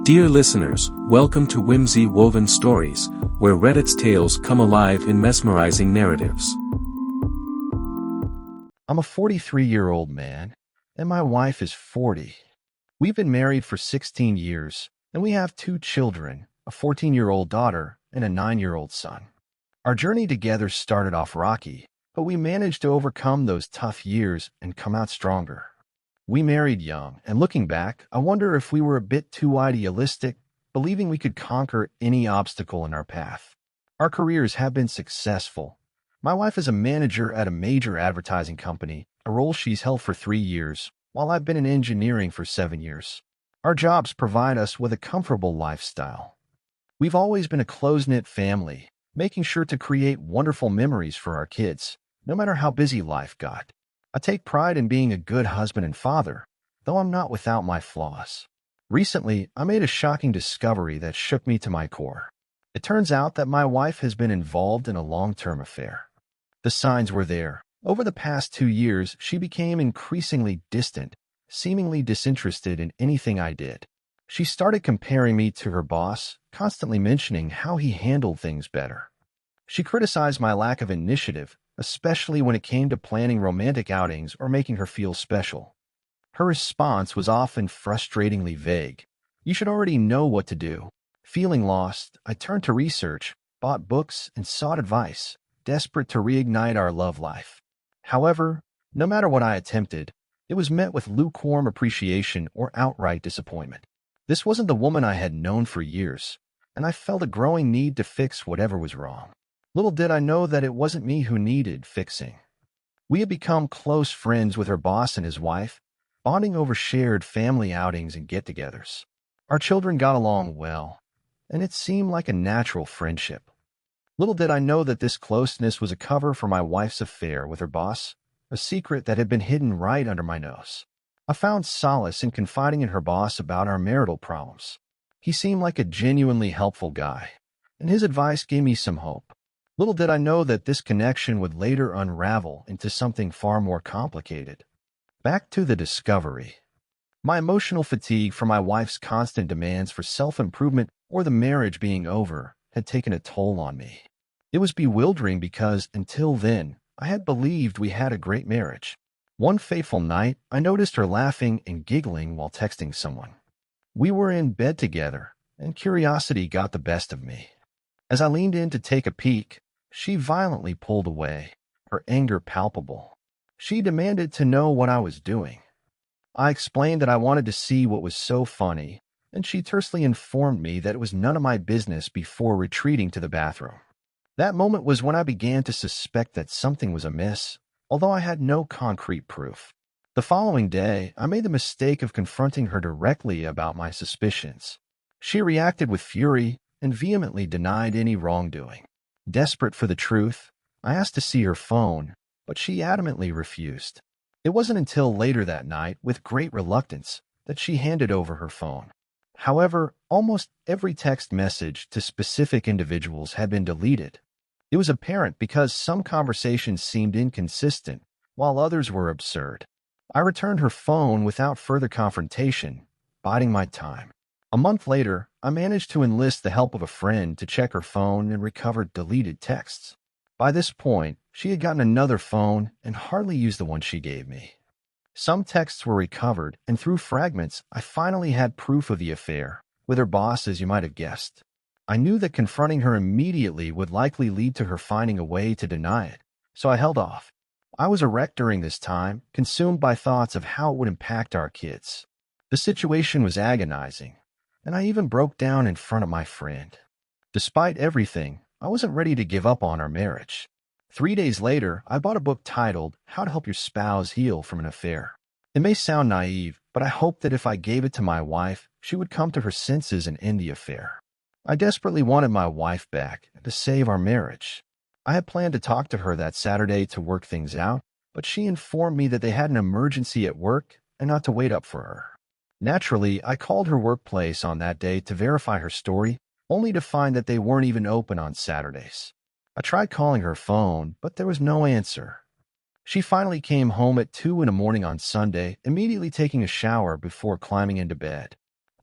Dear listeners, welcome to Whimsy Woven Stories, where Reddit's tales come alive in mesmerizing narratives. I'm a 43-year-old man, and my wife is 40. We've been married for 16 years, and we have two children, a 14-year-old daughter and a 9-year-old son. Our journey together started off rocky, but we managed to overcome those tough years and come out stronger. We married young, and looking back, I wonder if we were a bit too idealistic, believing we could conquer any obstacle in our path. Our careers have been successful. My wife is a manager at a major advertising company, a role she's held for 3 years, while I've been in engineering for 7 years. Our jobs provide us with a comfortable lifestyle. We've always been a close-knit family, making sure to create wonderful memories for our kids, no matter how busy life got. I take pride in being a good husband and father, though I'm not without my flaws. Recently, I made a shocking discovery that shook me to my core. It turns out that my wife has been involved in a long-term affair. The signs were there. Over the past 2 years, she became increasingly distant, seemingly disinterested in anything I did. She started comparing me to her boss, constantly mentioning how he handled things better. She criticized my lack of initiative, especially when it came to planning romantic outings or making her feel special. Her response was often frustratingly vague. You should already know what to do. Feeling lost, I turned to research, bought books, and sought advice, desperate to reignite our love life. However, no matter what I attempted, it was met with lukewarm appreciation or outright disappointment. This wasn't the woman I had known for years, and I felt a growing need to fix whatever was wrong. Little did I know that it wasn't me who needed fixing. We had become close friends with her boss and his wife, bonding over shared family outings and get-togethers. Our children got along well, and it seemed like a natural friendship. Little did I know that this closeness was a cover for my wife's affair with her boss, a secret that had been hidden right under my nose. I found solace in confiding in her boss about our marital problems. He seemed like a genuinely helpful guy, and his advice gave me some hope. Little did I know that this connection would later unravel into something far more complicated. Back to the discovery. My emotional fatigue from my wife's constant demands for self-improvement or the marriage being over had taken a toll on me. It was bewildering because, until then, I had believed we had a great marriage. One fateful night, I noticed her laughing and giggling while texting someone. We were in bed together, and curiosity got the best of me. As I leaned in to take a peek, she violently pulled away, her anger palpable. She demanded to know what I was doing. I explained that I wanted to see what was so funny, and she tersely informed me that it was none of my business before retreating to the bathroom. That moment was when I began to suspect that something was amiss, although I had no concrete proof. The following day, I made the mistake of confronting her directly about my suspicions. She reacted with fury and vehemently denied any wrongdoing. Desperate for the truth, I asked to see her phone, but she adamantly refused. It wasn't until later that night, with great reluctance, that she handed over her phone. However, almost every text message to specific individuals had been deleted. It was apparent because some conversations seemed inconsistent, while others were absurd. I returned her phone without further confrontation, biding my time. A month later, I managed to enlist the help of a friend to check her phone and recover deleted texts. By this point, she had gotten another phone and hardly used the one she gave me. Some texts were recovered, and through fragments, I finally had proof of the affair, with her boss, as you might have guessed. I knew that confronting her immediately would likely lead to her finding a way to deny it, so I held off. I was a wreck during this time, consumed by thoughts of how it would impact our kids. The situation was agonizing, and I even broke down in front of my friend. Despite everything, I wasn't ready to give up on our marriage. 3 days later, I bought a book titled How to Help Your Spouse Heal from an Affair. It may sound naive, but I hoped that if I gave it to my wife, she would come to her senses and end the affair. I desperately wanted my wife back and to save our marriage. I had planned to talk to her that Saturday to work things out, but she informed me that they had an emergency at work and not to wait up for her. Naturally, I called her workplace on that day to verify her story, only to find that they weren't even open on Saturdays. I tried calling her phone, but there was no answer. She finally came home at 2 in the morning on Sunday, immediately taking a shower before climbing into bed.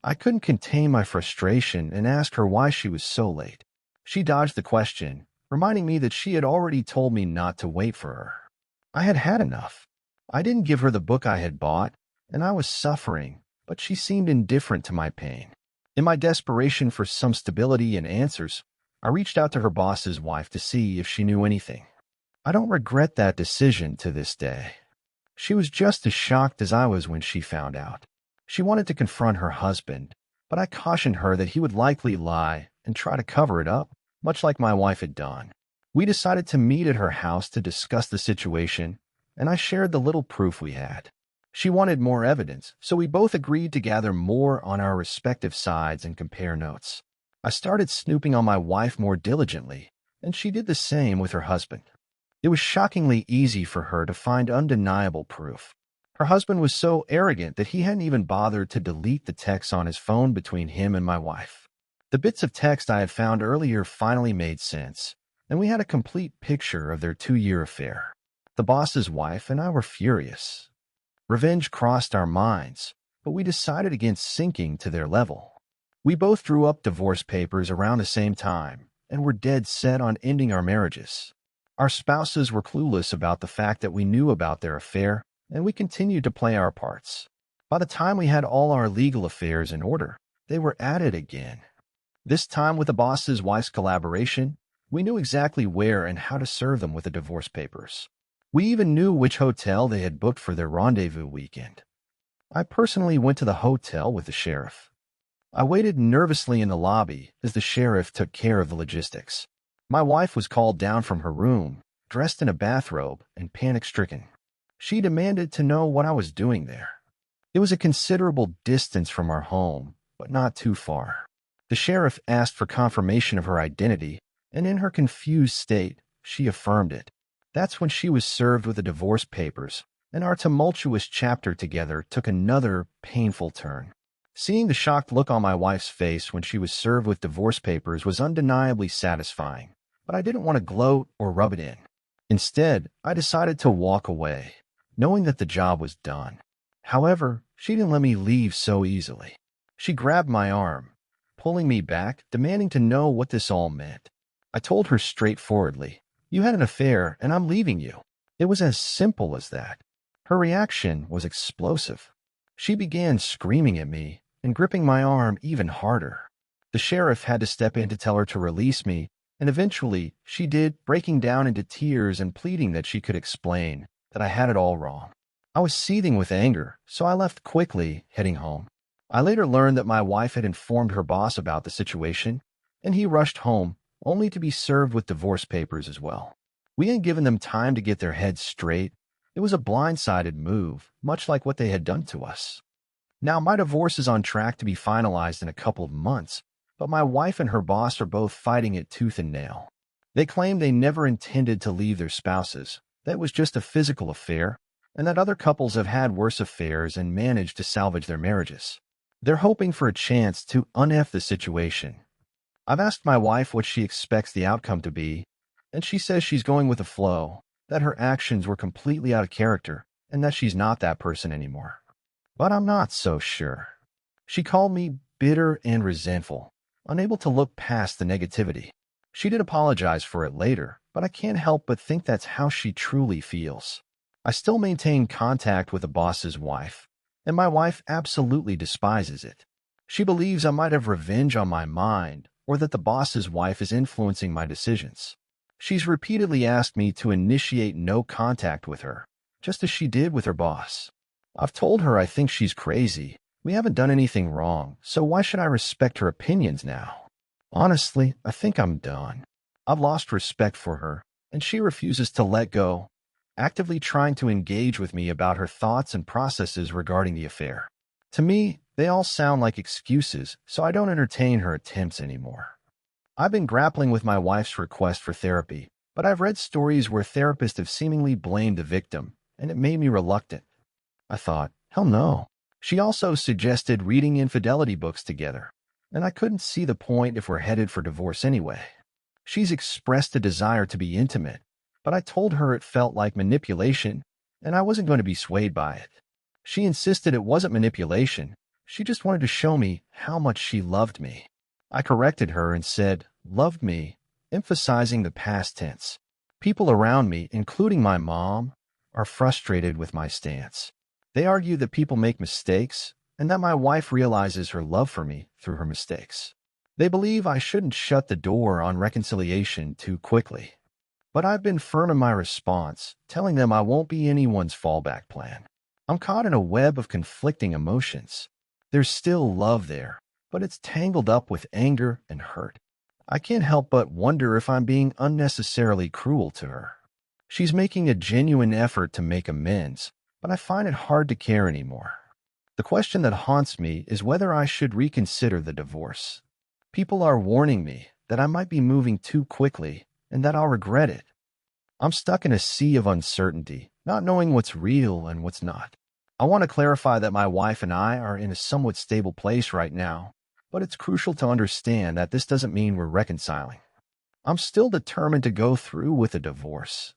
I couldn't contain my frustration and asked her why she was so late. She dodged the question, reminding me that she had already told me not to wait for her. I had had enough. I didn't give her the book I had bought, and I was suffering, but she seemed indifferent to my pain. In my desperation for some stability and answers, I reached out to her boss's wife to see if she knew anything. I don't regret that decision to this day. She was just as shocked as I was when she found out. She wanted to confront her husband, but I cautioned her that he would likely lie and try to cover it up, much like my wife had done. We decided to meet at her house to discuss the situation, and I shared the little proof we had. She wanted more evidence, so we both agreed to gather more on our respective sides and compare notes. I started snooping on my wife more diligently, and she did the same with her husband. It was shockingly easy for her to find undeniable proof. Her husband was so arrogant that he hadn't even bothered to delete the texts on his phone between him and my wife. The bits of text I had found earlier finally made sense, and we had a complete picture of their 2-year affair. The boss's wife and I were furious. Revenge crossed our minds, but we decided against sinking to their level. We both drew up divorce papers around the same time and were dead set on ending our marriages. Our spouses were clueless about the fact that we knew about their affair, and we continued to play our parts. By the time we had all our legal affairs in order, they were at it again. This time, with the boss's wife's collaboration, we knew exactly where and how to serve them with the divorce papers. We even knew which hotel they had booked for their rendezvous weekend. I personally went to the hotel with the sheriff. I waited nervously in the lobby as the sheriff took care of the logistics. My wife was called down from her room, dressed in a bathrobe and panic-stricken. She demanded to know what I was doing there. It was a considerable distance from our home, but not too far. The sheriff asked for confirmation of her identity, and in her confused state, she affirmed it. That's when she was served with the divorce papers, and our tumultuous chapter together took another painful turn. Seeing the shocked look on my wife's face when she was served with divorce papers was undeniably satisfying, but I didn't want to gloat or rub it in. Instead, I decided to walk away, knowing that the job was done. However, she didn't let me leave so easily. She grabbed my arm, pulling me back, demanding to know what this all meant. I told her straightforwardly, "You had an affair, and I'm leaving you." It was as simple as that. Her reaction was explosive. She began screaming at me and gripping my arm even harder. The sheriff had to step in to tell her to release me, and eventually she did, breaking down into tears and pleading that she could explain, that I had it all wrong. I was seething with anger, so I left quickly, heading home. I later learned that my wife had informed her boss about the situation, and he rushed home, only to be served with divorce papers as well. We hadn't given them time to get their heads straight. It was a blindsided move, much like what they had done to us. Now, my divorce is on track to be finalized in a couple of months, but my wife and her boss are both fighting it tooth and nail. They claim they never intended to leave their spouses, that it was just a physical affair, and that other couples have had worse affairs and managed to salvage their marriages. They're hoping for a chance to un-F the situation. I've asked my wife what she expects the outcome to be, and she says she's going with the flow, that her actions were completely out of character, and that she's not that person anymore. But I'm not so sure. She called me bitter and resentful, unable to look past the negativity. She did apologize for it later, but I can't help but think that's how she truly feels. I still maintain contact with the boss's wife, and my wife absolutely despises it. She believes I might have revenge on my mind, or that the boss's wife is influencing my decisions. She's repeatedly asked me to initiate no contact with her, just as she did with her boss. I've told her I think she's crazy. We haven't done anything wrong, so why should I respect her opinions now? Honestly, I think I'm done. I've lost respect for her, and she refuses to let go, actively trying to engage with me about her thoughts and processes regarding the affair. To me, they all sound like excuses, so I don't entertain her attempts anymore. I've been grappling with my wife's request for therapy, but I've read stories where therapists have seemingly blamed the victim, and it made me reluctant. I thought, hell no. She also suggested reading infidelity books together, and I couldn't see the point if we're headed for divorce anyway. She's expressed a desire to be intimate, but I told her it felt like manipulation, and I wasn't going to be swayed by it. She insisted it wasn't manipulation. She just wanted to show me how much she loved me. I corrected her and said, loved me, emphasizing the past tense. People around me, including my mom, are frustrated with my stance. They argue that people make mistakes and that my wife realizes her love for me through her mistakes. They believe I shouldn't shut the door on reconciliation too quickly. But I've been firm in my response, telling them I won't be anyone's fallback plan. I'm caught in a web of conflicting emotions. There's still love there, but it's tangled up with anger and hurt. I can't help but wonder if I'm being unnecessarily cruel to her. She's making a genuine effort to make amends, but I find it hard to care anymore. The question that haunts me is whether I should reconsider the divorce. People are warning me that I might be moving too quickly and that I'll regret it. I'm stuck in a sea of uncertainty, not knowing what's real and what's not. I want to clarify that my wife and I are in a somewhat stable place right now, but it's crucial to understand that this doesn't mean we're reconciling. I'm still determined to go through with a divorce.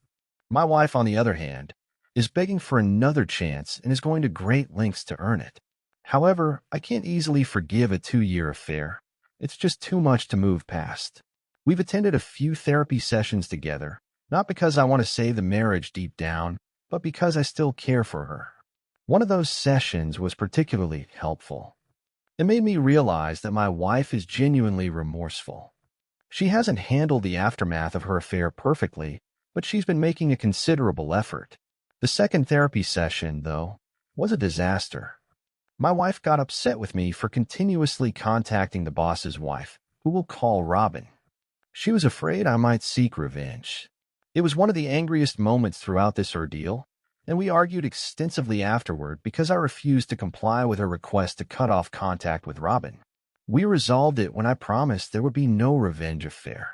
My wife, on the other hand, is begging for another chance and is going to great lengths to earn it. However, I can't easily forgive a 2-year affair. It's just too much to move past. We've attended a few therapy sessions together, not because I want to save the marriage deep down, but because I still care for her. One of those sessions was particularly helpful. It made me realize that my wife is genuinely remorseful. She hasn't handled the aftermath of her affair perfectly, but she's been making a considerable effort. The second therapy session, though, was a disaster. My wife got upset with me for continuously contacting the boss's wife, who we'll call Robin. She was afraid I might seek revenge. It was one of the angriest moments throughout this ordeal, and we argued extensively afterward because I refused to comply with her request to cut off contact with Robin. We resolved it when I promised there would be no revenge affair.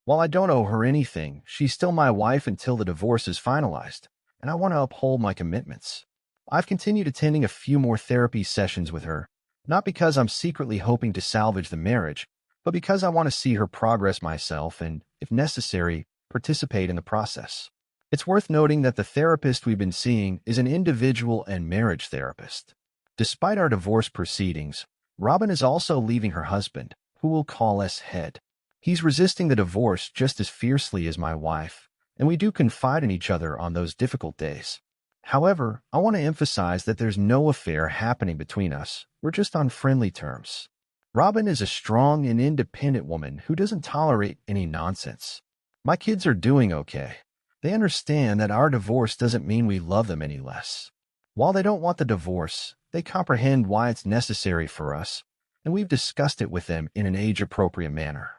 While I don't owe her anything, she's still my wife until the divorce is finalized, and I want to uphold my commitments. I've continued attending a few more therapy sessions with her, not because I'm secretly hoping to salvage the marriage, but because I want to see her progress myself and, if necessary, participate in the process. It's worth noting that the therapist we've been seeing is an individual and marriage therapist. Despite our divorce proceedings, Robin is also leaving her husband, who we'll call S-Head. He's resisting the divorce just as fiercely as my wife, and we do confide in each other on those difficult days. However, I want to emphasize that there's no affair happening between us. We're just on friendly terms. Robin is a strong and independent woman who doesn't tolerate any nonsense. My kids are doing okay. They understand that our divorce doesn't mean we love them any less. While they don't want the divorce, they comprehend why it's necessary for us, and we've discussed it with them in an age-appropriate manner.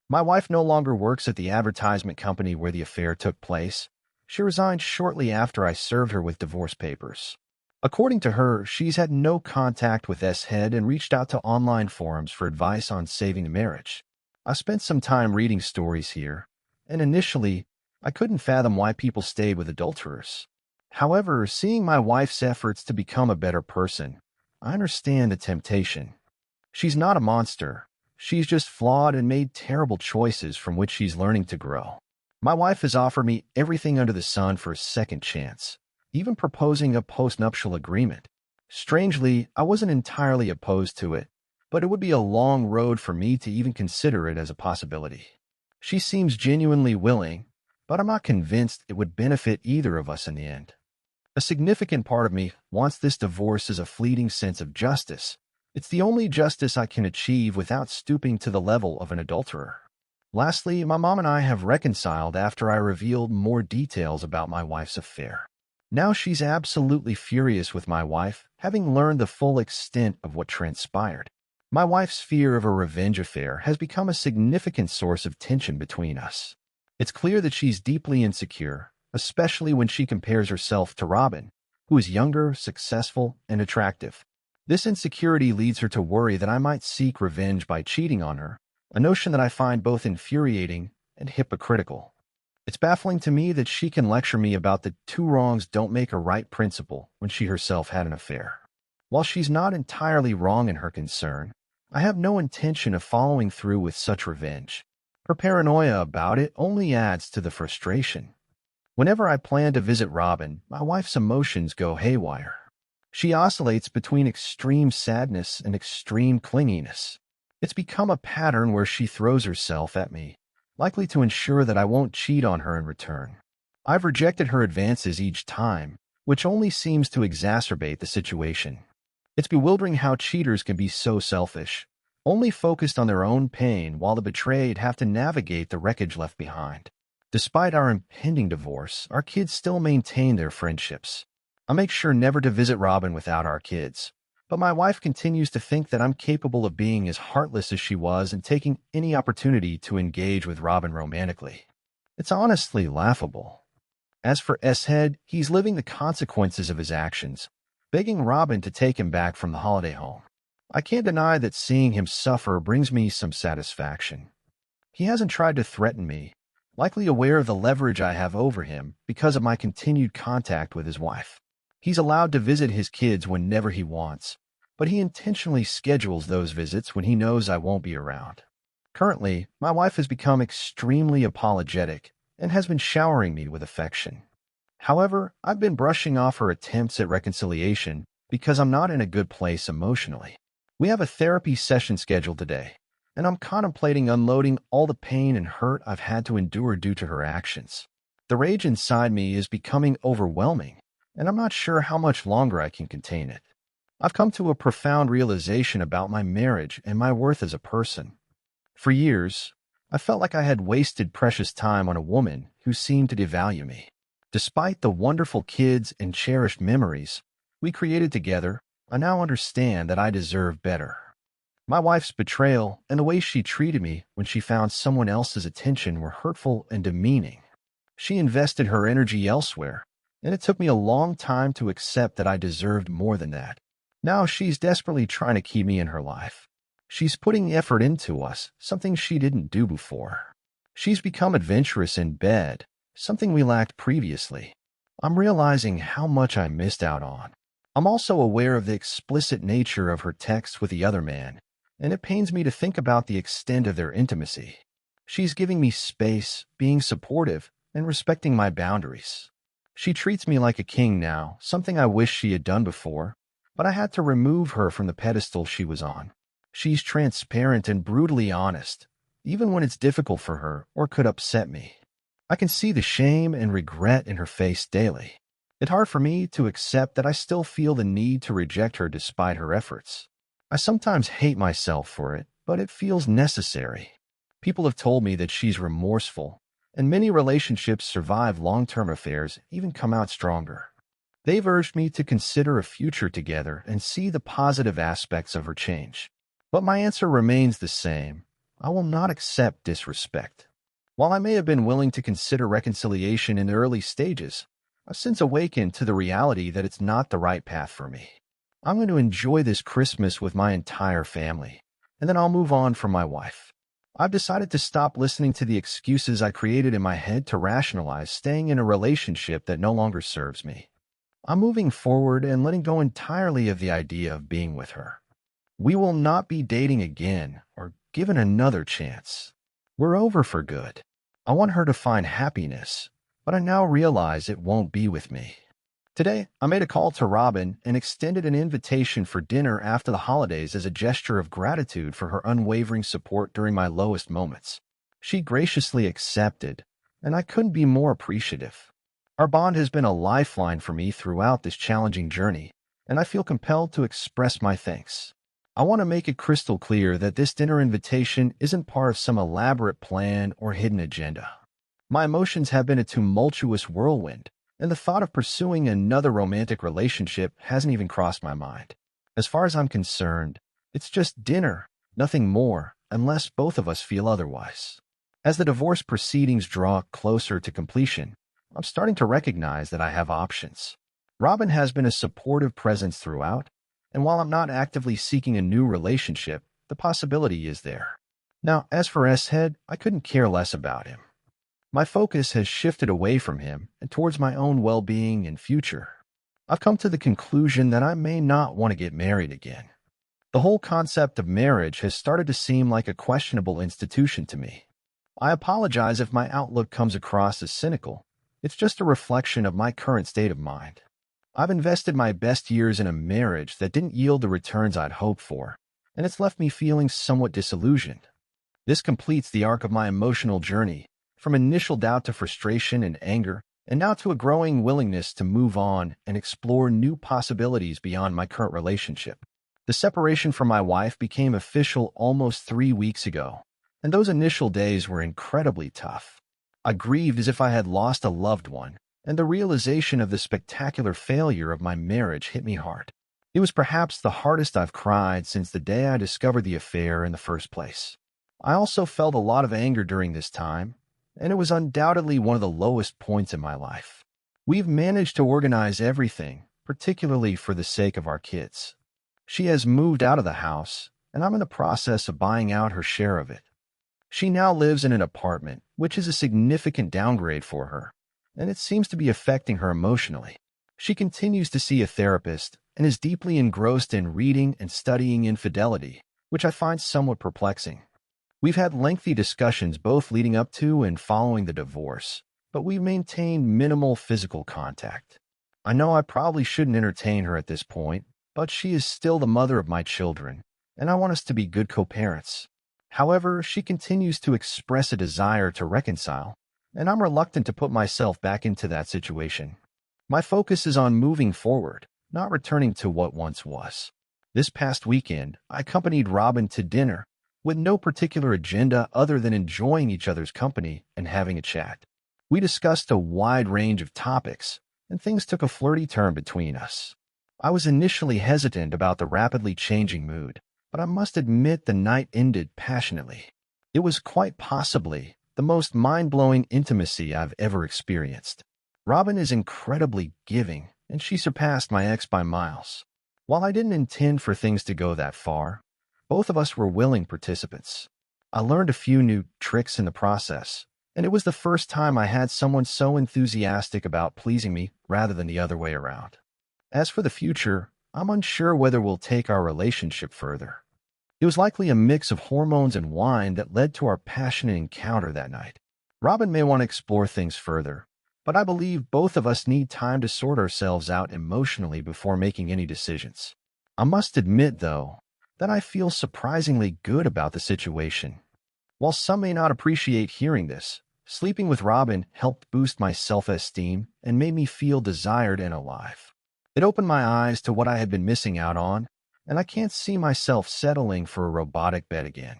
My wife no longer works at the advertisement company where the affair took place. She resigned shortly after I served her with divorce papers. According to her, she's had no contact with S-Head and reached out to online forums for advice on saving the marriage. I spent some time reading stories here, and initially, I couldn't fathom why people stayed with adulterers. However, seeing my wife's efforts to become a better person, I understand the temptation. She's not a monster. She's just flawed and made terrible choices from which she's learning to grow. My wife has offered me everything under the sun for a second chance, even proposing a postnuptial agreement. Strangely, I wasn't entirely opposed to it, but it would be a long road for me to even consider it as a possibility. She seems genuinely willing, but I'm not convinced it would benefit either of us in the end. A significant part of me wants this divorce as a fleeting sense of justice. It's the only justice I can achieve without stooping to the level of an adulterer. Lastly, my mom and I have reconciled after I revealed more details about my wife's affair. Now she's absolutely furious with my wife, having learned the full extent of what transpired. My wife's fear of a revenge affair has become a significant source of tension between us. It's clear that she's deeply insecure, especially when she compares herself to Robin, who is younger, successful, and attractive. This insecurity leads her to worry that I might seek revenge by cheating on her, a notion that I find both infuriating and hypocritical. It's baffling to me that she can lecture me about the two wrongs don't make a right principle when she herself had an affair. While she's not entirely wrong in her concern, I have no intention of following through with such revenge. Her paranoia about it only adds to the frustration. Whenever I plan to visit Robin, my wife's emotions go haywire. She oscillates between extreme sadness and extreme clinginess. It's become a pattern where she throws herself at me, likely to ensure that I won't cheat on her in return. I've rejected her advances each time, which only seems to exacerbate the situation. It's bewildering how cheaters can be so selfish, only focused on their own pain while the betrayed have to navigate the wreckage left behind. Despite our impending divorce, our kids still maintain their friendships. I make sure never to visit Robin without our kids, but my wife continues to think that I'm capable of being as heartless as she was and taking any opportunity to engage with Robin romantically. It's honestly laughable. As for S-Head, he's living the consequences of his actions, begging Robin to take him back from the holiday home. I can't deny that seeing him suffer brings me some satisfaction. He hasn't tried to threaten me, likely aware of the leverage I have over him because of my continued contact with his wife. He's allowed to visit his kids whenever he wants, but he intentionally schedules those visits when he knows I won't be around. Currently, my wife has become extremely apologetic and has been showering me with affection. However, I've been brushing off her attempts at reconciliation because I'm not in a good place emotionally. We have a therapy session scheduled today, and I'm contemplating unloading all the pain and hurt I've had to endure due to her actions. The rage inside me is becoming overwhelming, and I'm not sure how much longer I can contain it. I've come to a profound realization about my marriage and my worth as a person. For years, I felt like I had wasted precious time on a woman who seemed to devalue me. Despite the wonderful kids and cherished memories we created together, I now understand that I deserve better. My wife's betrayal and the way she treated me when she found someone else's attention were hurtful and demeaning. She invested her energy elsewhere, and it took me a long time to accept that I deserved more than that. Now she's desperately trying to keep me in her life. She's putting effort into us, something she didn't do before. She's become adventurous in bed, something we lacked previously. I'm realizing how much I missed out on. I'm also aware of the explicit nature of her texts with the other man, and it pains me to think about the extent of their intimacy. She's giving me space, being supportive, and respecting my boundaries. She treats me like a king now, something I wish she had done before, but I had to remove her from the pedestal she was on. She's transparent and brutally honest, even when it's difficult for her or could upset me. I can see the shame and regret in her face daily. It's hard for me to accept that I still feel the need to reject her despite her efforts. I sometimes hate myself for it, but it feels necessary. People have told me that she's remorseful, and many relationships survive long-term affairs, even come out stronger. They've urged me to consider a future together and see the positive aspects of her change. But my answer remains the same. I will not accept disrespect. While I may have been willing to consider reconciliation in the early stages, I've since awakened to the reality that it's not the right path for me. I'm going to enjoy this Christmas with my entire family, and then I'll move on from my wife. I've decided to stop listening to the excuses I created in my head to rationalize staying in a relationship that no longer serves me. I'm moving forward and letting go entirely of the idea of being with her. We will not be dating again or given another chance. We're over for good. I want her to find happiness, but I now realize it won't be with me. Today, I made a call to Robin and extended an invitation for dinner after the holidays as a gesture of gratitude for her unwavering support during my lowest moments. She graciously accepted, and I couldn't be more appreciative. Our bond has been a lifeline for me throughout this challenging journey, and I feel compelled to express my thanks. I want to make it crystal clear that this dinner invitation isn't part of some elaborate plan or hidden agenda. My emotions have been a tumultuous whirlwind, and the thought of pursuing another romantic relationship hasn't even crossed my mind. As far as I'm concerned, it's just dinner, nothing more, unless both of us feel otherwise. As the divorce proceedings draw closer to completion, I'm starting to recognize that I have options. Robin has been a supportive presence throughout, and while I'm not actively seeking a new relationship, the possibility is there. Now, as for S-Head, I couldn't care less about him. My focus has shifted away from him and towards my own well-being and future. I've come to the conclusion that I may not want to get married again. The whole concept of marriage has started to seem like a questionable institution to me. I apologize if my outlook comes across as cynical. It's just a reflection of my current state of mind. I've invested my best years in a marriage that didn't yield the returns I'd hoped for, and it's left me feeling somewhat disillusioned. This completes the arc of my emotional journey, from initial doubt to frustration and anger, and now to a growing willingness to move on and explore new possibilities beyond my current relationship. The separation from my wife became official almost 3 weeks ago, and those initial days were incredibly tough. I grieved as if I had lost a loved one, and the realization of the spectacular failure of my marriage hit me hard. It was perhaps the hardest I've cried since the day I discovered the affair in the first place. I also felt a lot of anger during this time, and it was undoubtedly one of the lowest points in my life. We've managed to organize everything, particularly for the sake of our kids. She has moved out of the house, and I'm in the process of buying out her share of it. She now lives in an apartment, which is a significant downgrade for her, and it seems to be affecting her emotionally. She continues to see a therapist and is deeply engrossed in reading and studying Infidelity, which I find somewhat perplexing. We've had lengthy discussions both leading up to and following the divorce, but we've maintained minimal physical contact. I know I probably shouldn't entertain her at this point, but she is still the mother of my children, and I want us to be good co-parents. However, she continues to express a desire to reconcile, and I'm reluctant to put myself back into that situation. My focus is on moving forward, not returning to what once was. This past weekend, I accompanied Robin to dinner, with no particular agenda other than enjoying each other's company and having a chat. We discussed a wide range of topics, and things took a flirty turn between us. I was initially hesitant about the rapidly changing mood, but I must admit the night ended passionately. It was quite possibly the most mind-blowing intimacy I've ever experienced. Robin is incredibly giving, and she surpassed my ex by miles. While I didn't intend for things to go that far, both of us were willing participants. I learned a few new tricks in the process, and it was the first time I had someone so enthusiastic about pleasing me rather than the other way around. As for the future, I'm unsure whether we'll take our relationship further. It was likely a mix of hormones and wine that led to our passionate encounter that night. Robin may want to explore things further, but I believe both of us need time to sort ourselves out emotionally before making any decisions. I must admit, though, that I feel surprisingly good about the situation. While some may not appreciate hearing this, sleeping with Robin helped boost my self-esteem and made me feel desired and alive. It opened my eyes to what I had been missing out on, and I can't see myself settling for a robotic bed again.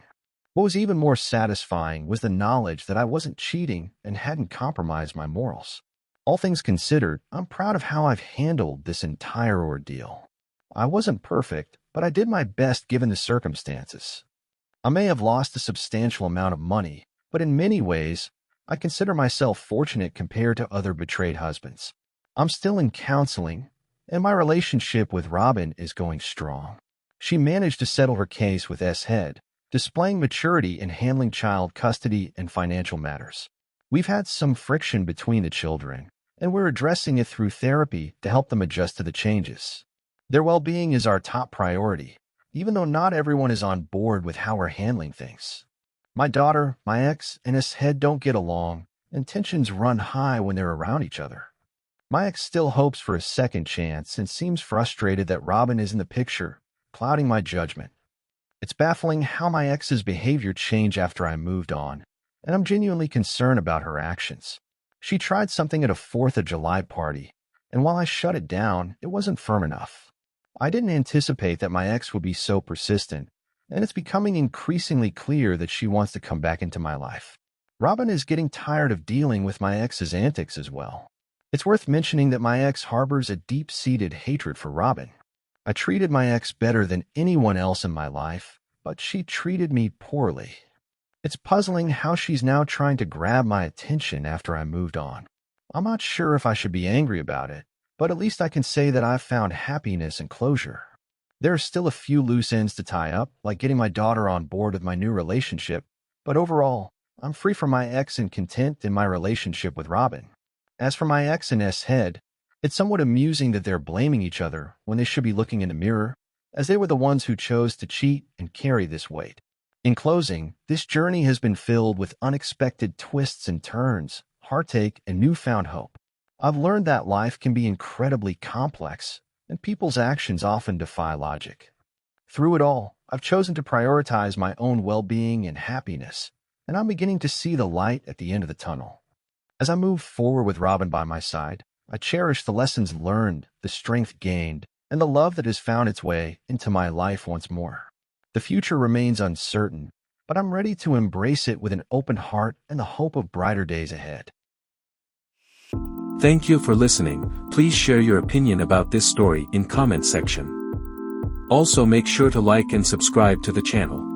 What was even more satisfying was the knowledge that I wasn't cheating and hadn't compromised my morals. All things considered, I'm proud of how I've handled this entire ordeal. I wasn't perfect, but I did my best given the circumstances. I may have lost a substantial amount of money, but in many ways, I consider myself fortunate compared to other betrayed husbands. I'm still in counseling, and my relationship with Robin is going strong. She managed to settle her case with S-Head, displaying maturity in handling child custody and financial matters. We've had some friction between the children, and we're addressing it through therapy to help them adjust to the changes. Their well-being is our top priority, even though not everyone is on board with how we're handling things. My daughter, my ex, and S-Head don't get along, and tensions run high when they're around each other. My ex still hopes for a second chance and seems frustrated that Robin is in the picture, clouding my judgment. It's baffling how my ex's behavior changed after I moved on, and I'm genuinely concerned about her actions. She tried something at a 4th of July party, and while I shut it down, it wasn't firm enough. I didn't anticipate that my ex would be so persistent, and it's becoming increasingly clear that she wants to come back into my life. Robin is getting tired of dealing with my ex's antics as well. It's worth mentioning that my ex harbors a deep-seated hatred for Robin. I treated my ex better than anyone else in my life, but she treated me poorly. It's puzzling how she's now trying to grab my attention after I moved on. I'm not sure if I should be angry about it, but at least I can say that I've found happiness and closure. There are still a few loose ends to tie up, like getting my daughter on board with my new relationship, but overall, I'm free from my ex and content in my relationship with Robin. As for my ex and S-Head, it's somewhat amusing that they're blaming each other when they should be looking in the mirror, as they were the ones who chose to cheat and carry this weight. In closing, this journey has been filled with unexpected twists and turns, heartache, and newfound hope. I've learned that life can be incredibly complex, and people's actions often defy logic. Through it all, I've chosen to prioritize my own well-being and happiness, and I'm beginning to see the light at the end of the tunnel. As I move forward with Robin by my side, I cherish the lessons learned, the strength gained, and the love that has found its way into my life once more. The future remains uncertain, but I'm ready to embrace it with an open heart and the hope of brighter days ahead. Thank you for listening. Please share your opinion about this story in comment section. Also make sure to like and subscribe to the channel.